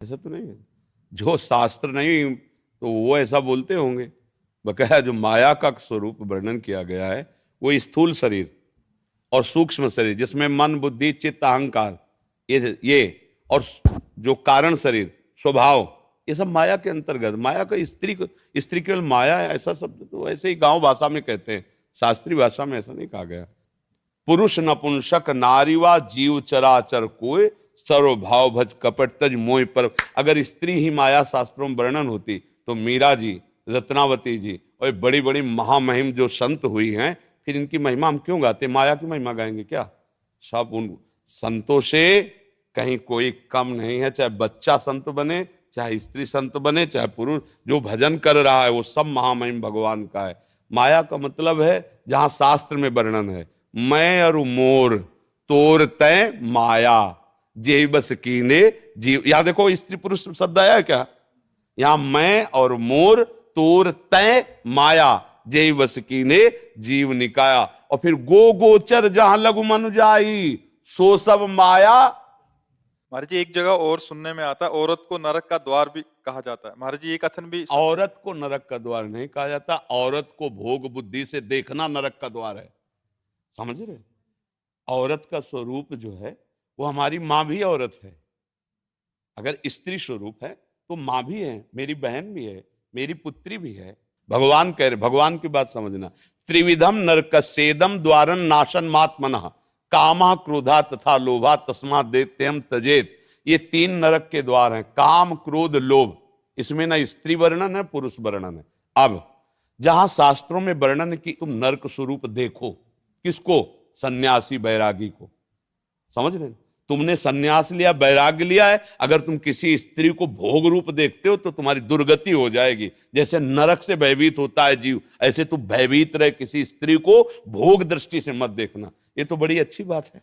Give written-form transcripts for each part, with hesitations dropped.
ऐसा तो नहीं है। जो शास्त्र नहीं तो वो ऐसा बोलते होंगे। बकाया जो माया का स्वरूप वर्णन किया गया है वो स्थूल शरीर और सूक्ष्म शरीर, जिसमें मन बुद्धि चित्त अहंकार, ये और जो कारण शरीर स्वभाव, ये सब माया के अंतर्गत। माया का स्त्री केवल माया है ऐसा शब्द तो ऐसे ही गांव भाषा में कहते हैं, शास्त्रीय भाषा में ऐसा नहीं कहा गया। पुरुष नपुंसक नारीवा जीव चराचर कोय सर्वभाव भज कपट तज मोह पर। अगर स्त्री ही माया शास्त्रों में वर्णन होती तो मीरा जी, रत्नावती जी और बड़ी बड़ी महामहिम जो संत हुई हैं, फिर इनकी महिमा हम क्यों गाते? माया की महिमा गाएंगे क्या? सब उन संतों से कहीं कोई कम नहीं है। चाहे बच्चा संत बने, चाहे स्त्री संत बने, चाहे पुरुष, जो भजन कर रहा है वो सब महामहिम भगवान का है। माया का मतलब है जहां शास्त्र में वर्णन है, मैं और मोर तोर तय माया जे बस कीने जीव। यहां देखो स्त्री पुरुष शब्द आया है क्या? यहां मैं और मोर तोर तय माया जे बस कीने जीव निकाया। और फिर गो गोचर जहां लघु मनु जाई सो सब माया। महाराज जी एक जगह और सुनने में आता है औरत को नरक का द्वार भी कहा जाता है। महाराज जी ये कथन भी औरत को नरक का द्वार नहीं कहा जाता, औरत को भोग बुद्धि से देखना नरक का द्वार है। समझ रहे? औरत का स्वरूप जो है वो हमारी माँ भी औरत है। अगर स्त्री स्वरूप है तो माँ भी है, मेरी बहन भी है, मेरी पुत्री भी है। भगवान कह रहे, भगवान की बात समझना, त्रिविधम नरकस्येदम द्वारन नाशन मात्मनः कामा क्रोधा तथा लोभा तस्मात् दैत्यम तजेत। ये तीन नरक के द्वार हैं, काम क्रोध लोभ। इसमें ना स्त्री वर्णन है पुरुष वर्णन है। अब जहां शास्त्रों में वर्णन की तुम नरक स्वरूप देखो, किसको? सन्यासी बैरागी को। समझ रहे? तुमने सन्यास लिया, वैराग्य लिया है, अगर तुम किसी स्त्री को भोग रूप देखते हो तो तुम्हारी दुर्गति हो जाएगी। जैसे नरक से भयभीत होता है जीव, ऐसे तू भयभीत रहे, किसी स्त्री को भोग दृष्टि से मत देखना। ये तो बड़ी अच्छी बात है।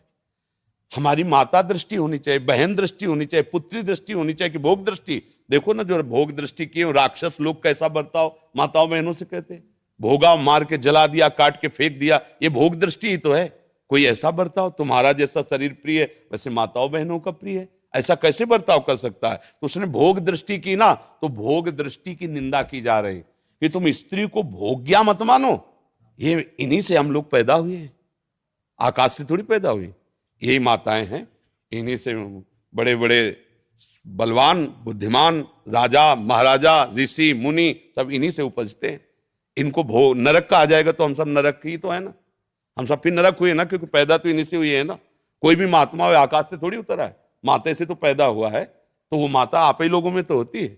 हमारी माता दृष्टि होनी चाहिए, बहन दृष्टि होनी चाहिए, पुत्री दृष्टि होनी चाहिए कि भोग दृष्टि। देखो ना जो भोग दृष्टि की राक्षस लोग कैसा बर्ताव माताओं बहनों से करते हैं। भोगा मार के जला दिया, काट के फेंक दिया, ये भोग दृष्टि ही तो है। कोई ऐसा बर्ताव, तुम्हारा जैसा शरीर प्रिय है वैसे माताओं बहनों का प्रिय है, ऐसा कैसे बर्ताव कर सकता है? तो उसने भोग दृष्टि की ना, तो भोग दृष्टि की निंदा की जा रही कि तुम स्त्री को भोग्या मत मानो। ये इन्हीं से हम लोग पैदा हुए हैं, आकाश से थोड़ी पैदा हुई। यही माताएं हैं, इन्हीं से बड़े बड़े बलवान बुद्धिमान राजा महाराजा ऋषि मुनि सब इन्हीं से उपजते हैं। इनको भोग नरक का आ जाएगा तो हम सब नरक ही तो है ना, हम सब फिर नरक हुए ना, क्योंकि पैदा तो इन्हीं से हुई है ना। कोई भी महात्मा हो आकाश से थोड़ी उतरा है, माता से तो पैदा हुआ है, तो वो माता आप ही लोगों में तो होती है।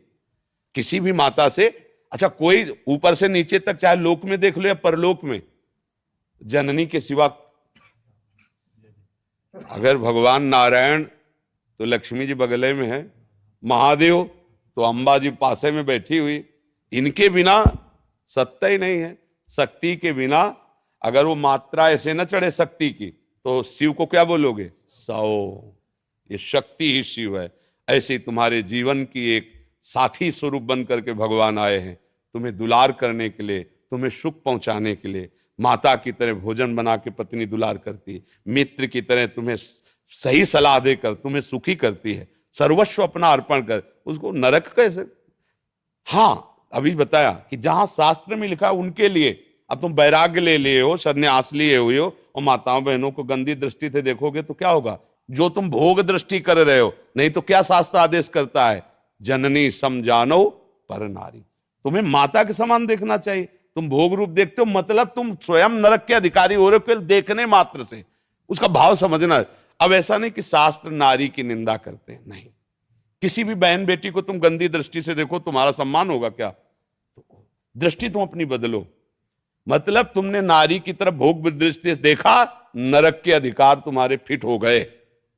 किसी भी माता से, अच्छा कोई ऊपर से नीचे तक चाहे लोक में देख लो या परलोक में, जननी के सिवा, अगर भगवान नारायण तो लक्ष्मी जी बगले में है, महादेव तो अंबा जी पासे में बैठी हुई, इनके बिना सत्ता ही नहीं है। शक्ति के बिना अगर वो मात्रा ऐसे न चढ़े शक्ति की तो शिव को क्या बोलोगे? सौ। ये शक्ति ही शिव है। ऐसे ही तुम्हारे जीवन की एक साथी स्वरूप बन करके भगवान आए हैं, तुम्हें दुलार करने के लिए, तुम्हें सुख पहुंचाने के लिए। माता की तरह भोजन बना के पत्नी दुलार करती है, मित्र की तरह तुम्हें सही सलाह देकर तुम्हें सुखी करती है, सर्वस्व अपना अर्पण कर। उसको नरक कैसे? हाँ अभी बताया कि जहां शास्त्र में लिखा उनके लिए। अब तुम वैराग्य ले लिए हो, सन्यास लिए हुए हो और माताओं बहनों को गंदी दृष्टि से देखोगे तो क्या होगा? जो तुम भोग दृष्टि कर रहे हो। नहीं तो क्या शास्त्र आदेश करता है? जननी समझानो पर नारी। तुम्हें माता के समान देखना चाहिए। तुम भोग रूप देखते हो मतलब तुम स्वयं नरक के अधिकारी हो रहे हो केवल देखने मात्र से। उसका भाव समझना। अब ऐसा नहीं कि शास्त्र नारी की निंदा करते हैं, नहीं। किसी भी बहन बेटी को तुम गंदी दृष्टि से देखो, तुम्हारा सम्मान होगा क्या? दृष्टि तुम अपनी बदलो। मतलब तुमने नारी की तरफ भोग दृष्टि से देखा, नरक के अधिकार तुम्हारे फिट हो गए।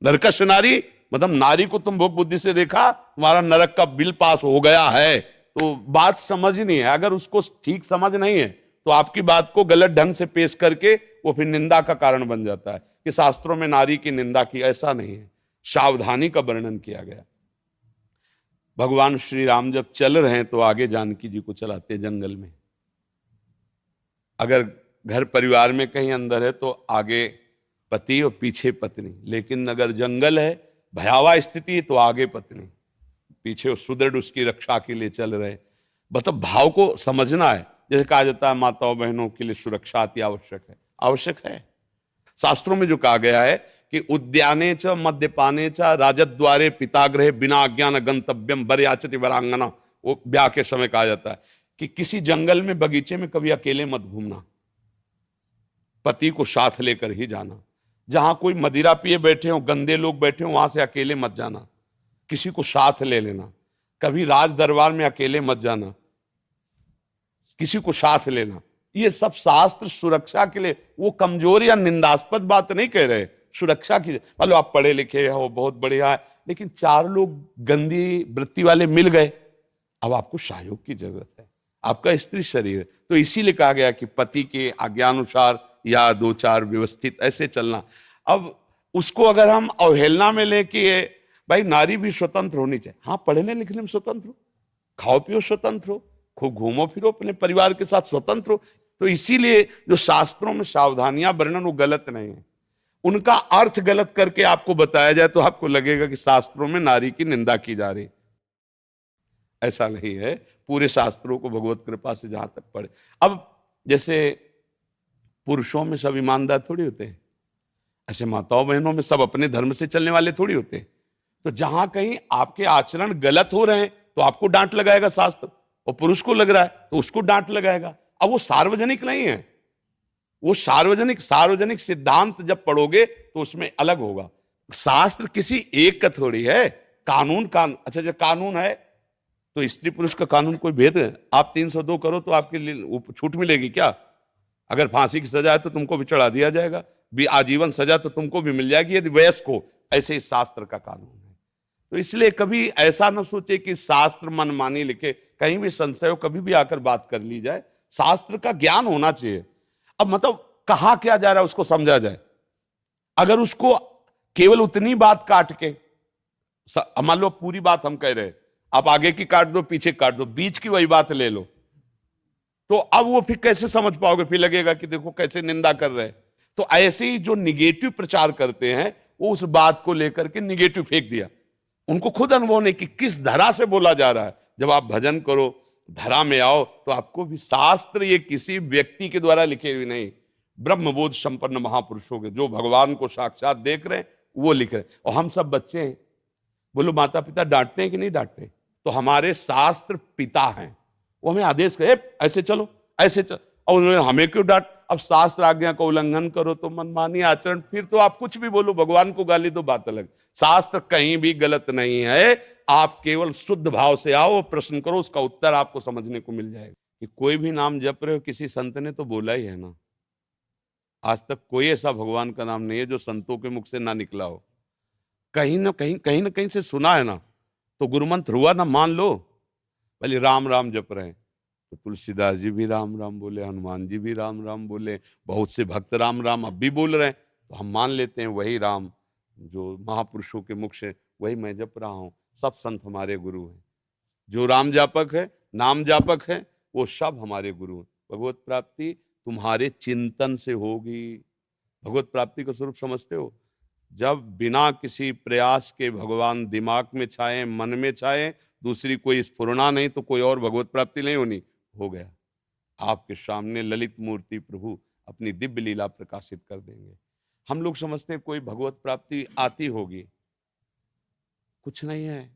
नरकश नारी मतलब नारी को तुम भोग बुद्धि से देखा, तुम्हारा नरक का बिल पास हो गया है। तो बात समझनी है। अगर उसको ठीक समझ नहीं है तो आपकी बात को गलत ढंग से पेश करके वो फिर निंदा का कारण बन जाता है कि शास्त्रों में नारी की निंदा की। ऐसा नहीं है, सावधानी का वर्णन किया गया। भगवान श्री राम जब चल रहे हैं तो आगे जानकी जी को चलाते जंगल में। अगर घर परिवार में कहीं अंदर है तो आगे पति और पीछे पत्नी, लेकिन अगर जंगल है भयावह स्थिति तो आगे पत्नी। पीछे वो सुदृढ़ उसकी रक्षा के लिए चल रहे। मतलब भाव को समझना है। जैसे कहा जाता है माताओं बहनों के लिए सुरक्षा अति आवश्यक है, आवश्यक है। शास्त्रों में जो कहा गया है कि उद्याने च मद्यपाने च राजद्वारे पितागृहे बिना अज्ञान गंतव्यम वर याचति वरांगना, वो ब्याह के समय कहा जाता है कि किसी जंगल में बगीचे में कभी अकेले मत घूमना, पति को साथ लेकर ही जाना। जहां कोई मदिरा पिए बैठे हो, गंदे लोग बैठे हो, वहां से अकेले मत जाना, किसी को साथ ले लेना। कभी राज दरबार में अकेले मत जाना, किसी को साथ लेना। ये सब शास्त्र सुरक्षा के लिए, वो कमजोर या निंदास्पद बात नहीं कह रहे, सुरक्षा की। मान लो आप पढ़े लिखे हो, बहुत बढ़िया है, लेकिन 4 लोग गंदी वृत्ति वाले मिल गए, अब आपको सहयोग की जरूरत है। आपका स्त्री शरीर है, तो इसीलिए कहा गया कि पति के आज्ञानुसार या 2-4 व्यवस्थित ऐसे चलना। अब उसको अगर हम अवहेलना में लेके, भाई नारी भी स्वतंत्र होनी चाहिए, हाँ पढ़ने लिखने में स्वतंत्र हो, खाओ पियो स्वतंत्र हो, खूब घूमो फिरो अपने परिवार के साथ स्वतंत्र हो। तो इसीलिए जो शास्त्रों में सावधानियां वर्णन वो गलत नहीं है, उनका अर्थ गलत करके आपको बताया जाए तो आपको लगेगा कि शास्त्रों में नारी की निंदा की जा रही। ऐसा नहीं है, पूरे शास्त्रों को भगवत कृपा से जहां तक पढ़े। अब जैसे पुरुषों में सब ईमानदार थोड़ी होते हैं, ऐसे माताओं बहनों में सब अपने धर्म से चलने वाले थोड़ी होते हैं। तो जहां कहीं आपके आचरण गलत हो रहे हैं तो आपको डांट लगाएगा शास्त्र, और पुरुष को लग रहा है तो उसको डांट लगाएगा। अब वो सार्वजनिक नहीं है, वो सार्वजनिक सिद्धांत जब पढ़ोगे तो उसमें अलग होगा। शास्त्र किसी एक का थोड़ी है, कानून अच्छा जब कानून है तो स्त्री पुरुष का कानून कोई भेद है? आप 302 करो तो आपके लिए छूट मिलेगी क्या? अगर फांसी की सजा है तो तुमको भी चढ़ा दिया जाएगा, भी आजीवन सजा तो तुमको भी मिल जाएगी यदि वयस्क हो। ऐसे ही शास्त्र का कानून है। तो इसलिए कभी ऐसा ना सोचे कि शास्त्र मनमानी लिखे, कहीं भी संशय हो कभी भी आकर बात कर ली जाए। शास्त्र का ज्ञान होना चाहिए। अब मतलब कहा क्या जा रहा है उसको समझा जाए। अगर उसको केवल उतनी बात काट के, मान लो पूरी बात हम कह रहे हैं, आप आगे की काट दो पीछे काट दो, बीच की वही बात ले लो, तो अब वो फिर कैसे समझ पाओगे? फिर लगेगा कि देखो कैसे निंदा कर रहे हैं। तो ऐसे ही जो निगेटिव प्रचार करते हैं वो उस बात को लेकर के निगेटिव फेंक दिया। उनको खुद अनुभव नहीं कि किस धरा से बोला जा रहा है। जब आप भजन करो, धरा में आओ, तो आपको भी शास्त्र ये किसी व्यक्ति के द्वारा लिखे हुए नहीं, ब्रह्मबोध संपन्न महापुरुषों के, जो भगवान को साक्षात देख रहे हैं वो लिख रहे हैं। और हम सब बच्चे हैं। बोलो माता पिता डांटते हैं कि नहीं डांटते? तो हमारे शास्त्र पिता हैं, वो हमें आदेश करे ऐसे चलो ऐसे चलो, और उन्होंने हमें क्यों डांट? अब शास्त्र आज्ञा का उल्लंघन करो तो मनमानी आचरण, फिर तो आप कुछ भी बोलो, भगवान को गाली दो, बात अलग। शास्त्र कहीं भी गलत नहीं है। आप केवल शुद्ध भाव से आओ, प्रश्न करो, उसका उत्तर आपको समझने को मिल जाएगा। कि कोई भी नाम जप रहे हो, किसी संत ने तो बोला ही है ना। आज तक कोई ऐसा भगवान का नाम नहीं है जो संतों के मुख से ना निकला हो। कहीं ना कहीं से सुना है ना, तो गुरुमंत्र हुआ ना, मान लो। भले राम राम जप रहे हैं तो तुलसीदास जी भी राम राम बोले, हनुमान जी भी राम राम बोले, बहुत से भक्त राम राम अब भी बोल रहे हैं, तो हम मान लेते हैं वही राम जो महापुरुषों के मुख से, वही मैं जप रहा हूँ। सब संत हमारे गुरु हैं। जो राम जापक है, नाम जापक है, वो सब हमारे गुरु हैं। भगवत प्राप्ति तुम्हारे चिंतन से होगी। भगवत प्राप्ति का स्वरूप समझते हो? जब बिना किसी प्रयास के भगवान दिमाग में छाए, मन में छाए, दूसरी कोई स्फुरना नहीं, तो कोई और भगवत प्राप्ति नहीं होनी। हो गया, आपके सामने ललित मूर्ति प्रभु अपनी दिव्य लीला प्रकाशित कर देंगे। हम लोग समझते हैं कोई भगवत प्राप्ति आती होगी, कुछ नहीं है।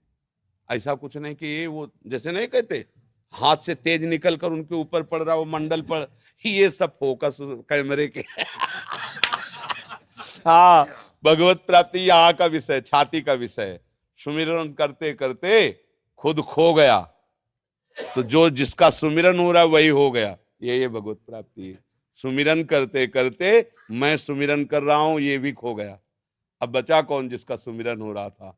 ऐसा कुछ नहीं कि ये वो जैसे नहीं कहते हाथ से तेज निकल कर उनके ऊपर पड़ रहा, वो मंडल पर, ये सब फोकस कैमरे के हाँ, भगवत प्राप्ति यहाँ का विषय, छाती का विषय। सुमिरन करते करते खुद खो गया, तो जो जिसका सुमिरन हो रहा है वही हो गया। ये भगवत प्राप्ति है। सुमिरन करते करते मैं सुमिरन कर रहा हूं, ये भी खो गया। अब बचा कौन जिसका सुमिरन हो रहा था?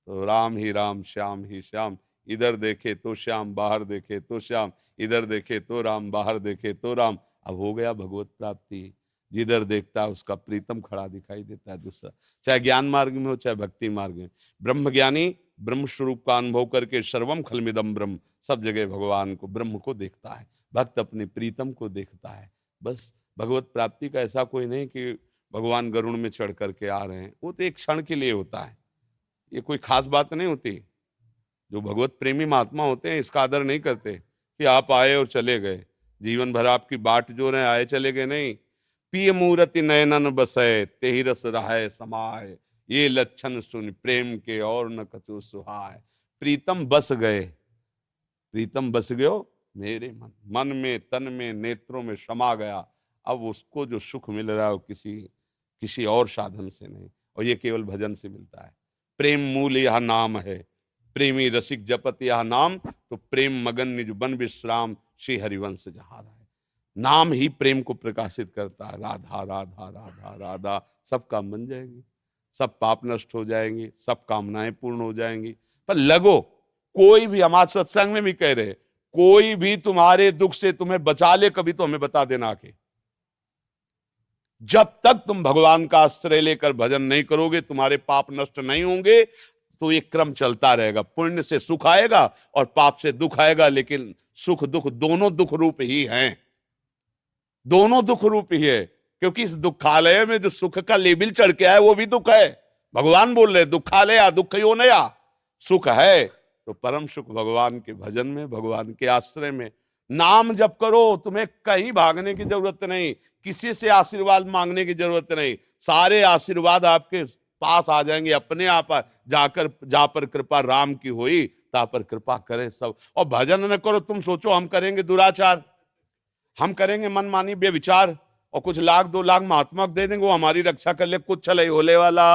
तो राम ही राम, श्याम ही श्याम, इधर देखे तो श्याम, बाहर देखे तो श्याम, इधर देखे तो राम, बाहर देखे तो राम। अब हो गया भगवत प्राप्ति। जिधर देखता है उसका प्रीतम खड़ा दिखाई देता है दूसरा, चाहे ज्ञान मार्ग में हो चाहे भक्ति मार्ग में। ब्रह्म ज्ञानी ब्रह्म स्वरूप का अनुभव करके सर्वम खलमिदम ब्रह्म, सब जगह भगवान को, ब्रह्म को देखता है। भक्त अपने प्रीतम को देखता है। बस भगवत प्राप्ति का ऐसा कोई नहीं कि भगवान गरुड़ में चढ़ करके आ रहे हैं, वो तो एक क्षण के लिए होता है, ये कोई खास बात नहीं होती। जो भगवत प्रेमी महात्मा होते हैं इसका आदर नहीं करते कि आप आए और चले गए, जीवन भर आपकी बाट जो रहे, आए चले गए नहीं। पिय मूरति नयनन बसय तेहि रस रहाय समाय, ये लक्षण सुन प्रेम के और न कछु सुहाय। प्रीतम बस गए, प्रीतम बस गयो मेरे मन, मन में तन में नेत्रों में समा गया। अब उसको जो सुख मिल रहा है वो किसी और साधन से नहीं, और ये केवल भजन से मिलता है। प्रेम मूल यह नाम है, प्रेमी रसिक जपत यह नाम, तो प्रेम मगन निज बन विश्राम, श्री हरिवंश जहारा है। नाम ही प्रेम को प्रकाशित करता है। राधा राधा राधा राधा, सब काम बन जाएंगे, सब पाप नष्ट हो जाएंगे, सब कामनाएं पूर्ण हो जाएंगी। पर लगो, कोई भी, हमारे सत्संग में भी कह रहे, कोई भी तुम्हारे दुख से तुम्हें बचा ले, कभी तो हमें बता देना आके। जब तक तुम भगवान का आश्रय लेकर भजन नहीं करोगे, तुम्हारे पाप नष्ट नहीं होंगे, तो ये क्रम चलता रहेगा। पुण्य से सुख आएगा और पाप से दुख आएगा, लेकिन सुख दुख दोनों दुख रूप ही हैं, दोनों दुख रूप ही है। क्योंकि इस दुखालय में जो सुख का लेबिल चढ़ के आया वो भी दुख है। भगवान बोल रहे दुखालया दुख यो नया, सुख है तो परम सुख भगवान के भजन में, भगवान के आश्रय में। नाम जप करो, तुम्हें कहीं भागने की जरूरत नहीं, किसी से आशीर्वाद मांगने की जरूरत नहीं, सारे आशीर्वाद आपके पास आ जाएंगे अपने आप। जाकर जा पर कृपा राम की हुई, ता पर कृपा करे सब। और भजन न करो, तुम सोचो हम करेंगे दुराचार, हम करेंगे मनमानी बेविचार, और कुछ लाख 2 लाख महात्मा दे देंगे, वो हमारी रक्षा कर ले, कुछ चले होले वाला।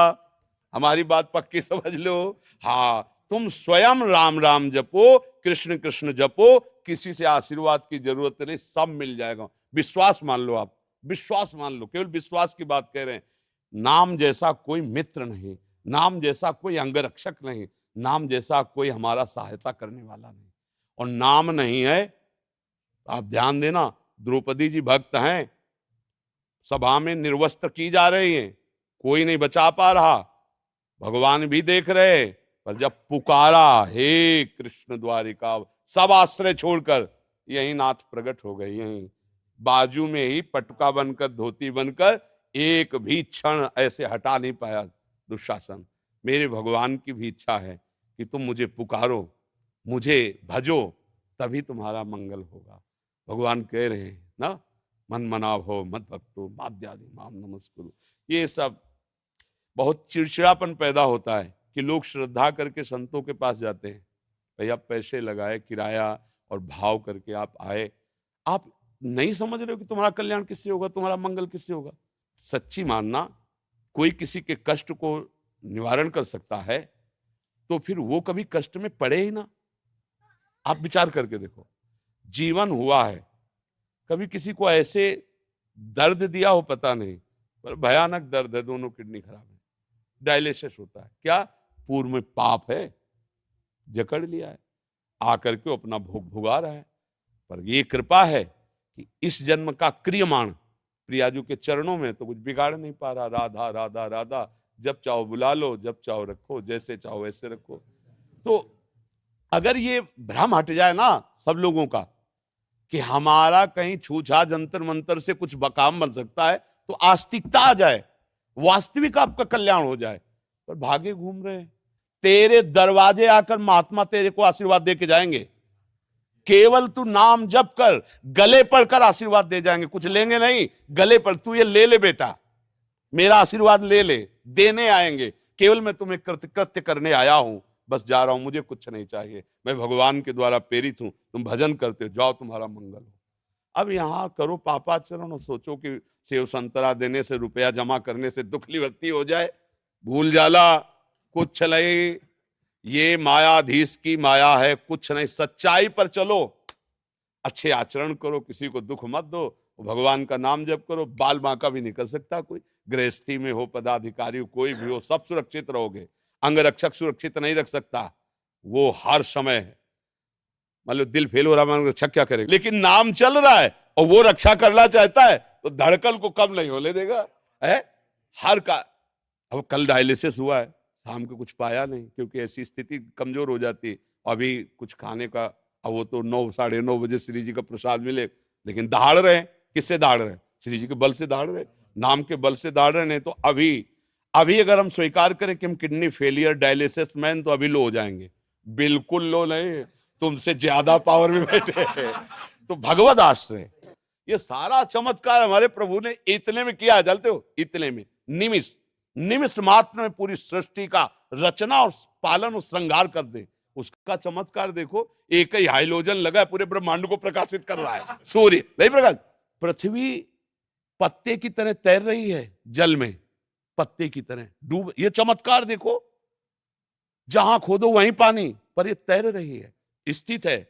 हमारी बात पक्की समझ लो। हाँ, तुम स्वयं राम राम जपो, कृष्ण कृष्ण जपो, किसी से आशीर्वाद की जरूरत नहीं, सब मिल जाएगा। विश्वास मान लो, आप विश्वास मान लो, केवल विश्वास की बात कह रहे हैं। नाम जैसा कोई मित्र नहीं, नाम जैसा कोई अंगरक्षक नहीं, नाम जैसा कोई हमारा सहायता करने वाला नहीं। और नाम नहीं है, आप ध्यान देना, द्रौपदी जी भक्त हैं, सभा में निर्वस्त्र की जा रही हैं, कोई नहीं बचा पा रहा, भगवान भी देख रहे, पर जब पुकारा हे कृष्ण द्वारिका, सब आश्रय छोड़कर यही नाथ प्रकट हो गए। यही बाजू में ही पटुका बनकर, धोती बनकर, एक भी क्षण ऐसे हटा नहीं पाया दुशासन। मेरे भगवान की भी इच्छा है कि तुम मुझे पुकारो, मुझे भजो, तभी तुम्हारा मंगल होगा। भगवान कह रहे हैं ना, मन मनाव हो मत भक्तो माद्यादि माम नमस्कुरु। ये सब बहुत चिड़चिड़ापन पैदा होता है कि लोग श्रद्धा करके संतों के पास जाते हैं, भैया पैसे लगाए, किराया और भाव करके आप आए, आप नहीं समझ रहे हो कि तुम्हारा कल्याण किससे होगा, तुम्हारा मंगल किससे होगा। सच्ची मानना, कोई किसी के कष्ट को निवारण कर सकता है तो फिर वो कभी कष्ट में पड़े ही ना। आप विचार करके देखो, जीवन हुआ है, कभी किसी को ऐसे दर्द दिया हो पता नहीं, पर भयानक दर्द है, दोनों किडनी खराब है, डायलिसिस होता है, क्या पूर्व में पाप है, जकड़ लिया है, आकर के अपना भोग भुगा रहा है। पर ये कृपा है कि इस जन्म का क्रियमाण प्रियाजू के चरणों में तो कुछ बिगाड़ नहीं पा रहा। राधा राधा राधा, जब चाहो बुला लो, जब चाहो रखो, जैसे चाहो वैसे रखो। तो अगर ये भ्रम हट जाए ना सब लोगों का कि हमारा कहीं छूछा जंतर मंतर से कुछ काम बन सकता है, तो आस्तिकता आ जाए, वास्तविक आपका कल्याण हो जाए। पर भागे घूम रहे, तेरे दरवाजे आकर महात्मा तेरे को आशीर्वाद दे के जाएंगे, केवल तू नाम जप कर, गले पड़कर आशीर्वाद दे जाएंगे, कुछ लेंगे नहीं, गले पर तू ये ले ले बेटा, मेरा आशीर्वाद ले ले, देने आएंगे। केवल मैं तुम्हें कृत्य करने आया हूं, बस जा रहा हूं, मुझे कुछ नहीं चाहिए, मैं भगवान के द्वारा प्रेरित हूं, तुम भजन करते हो, जाओ तुम्हारा मंगल हो। अब यहां करो पापाचरण और सोचो कि सेव संतरा देने से, रुपया जमा करने से दुख निवृत्ति हो जाए, भूल जाला, कुछ नहीं, ये मायाधीश की माया है, कुछ नहीं। सच्चाई पर चलो, अच्छे आचरण करो, किसी को दुख मत दो, भगवान का नाम जप करो, बाल बांका भी नहीं कर सकता कोई, गृहस्थी में हो, पदाधिकारी कोई भी हो, सब सुरक्षित रहोगे। अंगरक्षक सुरक्षित नहीं रख सकता, वो हर समय मतलब दिल फेल हो रहा है, रक्षक क्या करेगा, लेकिन नाम चल रहा है और वो रक्षा करना चाहता है तो धड़कन को कम नहीं होने देगा है हर का। अब कल डायलिसिस हुआ है, शाम को कुछ पाया नहीं, क्योंकि ऐसी स्थिति कमजोर हो जाती। अभी कुछ खाने का, अब वो तो 9 साढ़े 9 बजे श्री जी का प्रसाद मिले, लेकिन दहाड़ रहे, किससे दहाड़ रहे, श्री जी के बल से दहाड़ रहे, नाम के बल से दहाड़ रहे। नहीं तो अभी अगर हम स्वीकार करें कि हम किडनी फेलियर डायलिसिस मैन, तो अभी लो हो जाएंगे, बिल्कुल लो नहीं, तुमसे ज्यादा पावर में बैठे हैं। तो भगवत आश्रय, ये सारा चमत्कार हमारे प्रभु ने इतने में किया है, जानते हो, इतने में, निमिष निमिष मात्र में पूरी सृष्टि का रचना और पालन और श्रृंगार कर दे। उसका चमत्कार देखो, एक ही हाइलोजन लगा है, पूरे ब्रह्मांड को प्रकाशित कर रहा है, सूर्य नहीं प्रकाश, पृथ्वी पत्ते की तरह तैर रही है जल में, पत्ते की तरह डूब, ये चमत्कार देखो, जहां खोदो वहीं पानी, पर ये तैर रही है, स्थित है,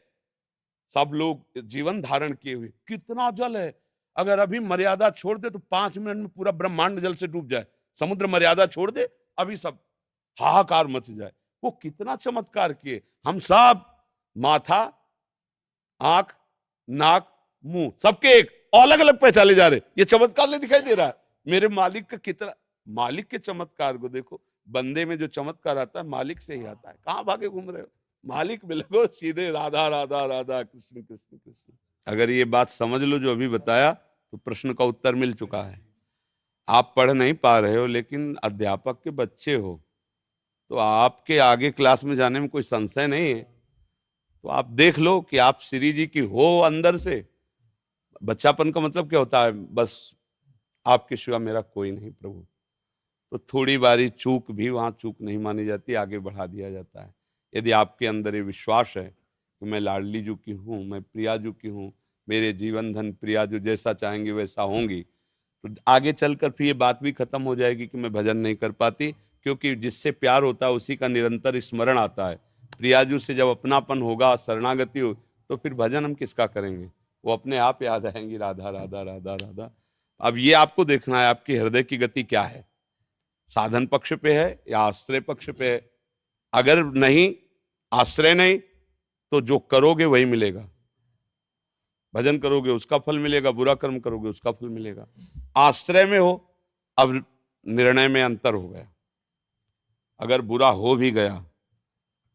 सब लोग जीवन धारण किए हुए। कितना जल है, अगर अभी मर्यादा छोड़ दे तो 5 मिनट में पूरा ब्रह्मांड जल से डूब जाए। समुद्र मर्यादा छोड़ दे, अभी सब हाहाकार मच जाए। वो कितना चमत्कार किए। हम सब माथा, आंख, नाक, मुंह, सबके एक अलग अलग पहचाने जा रहे, ये चमत्कार नहीं दिखाई दे रहा है। मेरे मालिक का कितना, मालिक के चमत्कार को देखो, बंदे में जो चमत्कार आता है मालिक से ही आता है। कहां भागे घूम रहे हो, मालिक में लगो, सीधे राधा राधा राधा, कृष्ण कृष्ण कृष्ण। अगर ये बात समझ लो जो अभी बताया, तो प्रश्न का उत्तर मिल चुका है। आप पढ़ नहीं पा रहे हो, लेकिन अध्यापक के बच्चे हो, तो आपके आगे क्लास में जाने में कोई संशय नहीं है। तो आप देख लो कि आप श्री जी की हो अंदर से। बच्चापन का मतलब क्या होता है, बस आपके सिवा मेरा कोई नहीं प्रभु। तो थोड़ी बारी चूक भी वहां चूक नहीं मानी जाती, आगे बढ़ा दिया जाता है। यदि आपके अंदर ये विश्वास है कि मैं लाडली जू की हूँ, मैं प्रिया जू की हूँ, मेरे जीवन धन प्रिया जो जैसा चाहेंगे वैसा होंगी, तो आगे चलकर फिर ये बात भी खत्म हो जाएगी कि मैं भजन नहीं कर पाती, क्योंकि जिससे प्यार होता है उसी का निरंतर स्मरण आता है। प्रियाजू से जब अपनापन होगा, शरणागति हो, तो फिर भजन हम किसका करेंगे, वो अपने आप याद आएंगी, राधा राधा राधा राधा। अब ये आपको देखना है आपके हृदय की गति क्या है, साधन पक्ष पे है या आश्रय पक्ष पे है। अगर नहीं, आश्रय नहीं, तो जो करोगे वही मिलेगा। भजन करोगे उसका फल मिलेगा, बुरा कर्म करोगे उसका फल मिलेगा। आश्रय में हो, अब निर्णय में अंतर हो गया। अगर बुरा हो भी गया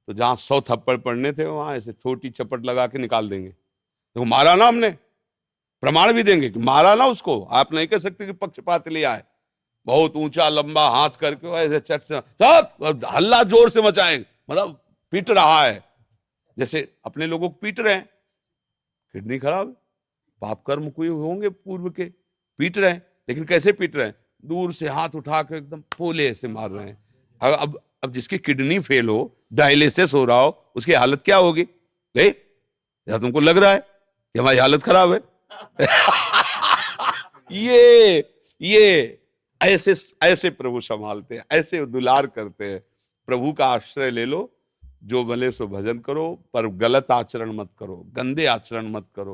तो जहां 100 थप्पड़ पड़ने थे वहां ऐसे छोटी चपट लगा के निकाल देंगे। तो मारा ना हमने, प्रमाण भी देंगे कि मारा ना उसको। आप नहीं कह सकते कि पक्षपात लिया है, बहुत ऊंचा लंबा हाथ करके ऐसे चट से सब हल्ला जोर से मचाएंगे, मतलब पीट रहा है, जैसे अपने लोगों को पीट रहे हैं, किडनी खराब, पाप कर्म कोई होंगे पूर्व के, पीट रहे हैं। लेकिन कैसे पीट रहे हैं, दूर से हाथ उठा के एकदम पोले से मार रहे हैं। अब जिसकी किडनी फेल हो, डायलिसिस हो रहा हो, उसकी हालत क्या होगी? ले, या तुमको लग रहा है कि हमारी हालत खराब है? ये ऐसे ऐसे प्रभु संभालते हैं, ऐसे दुलार करते हैं। प्रभु का आश्रय ले लो, जो भले सो भजन करो, पर गलत आचरण मत करो, गंदे आचरण मत करो।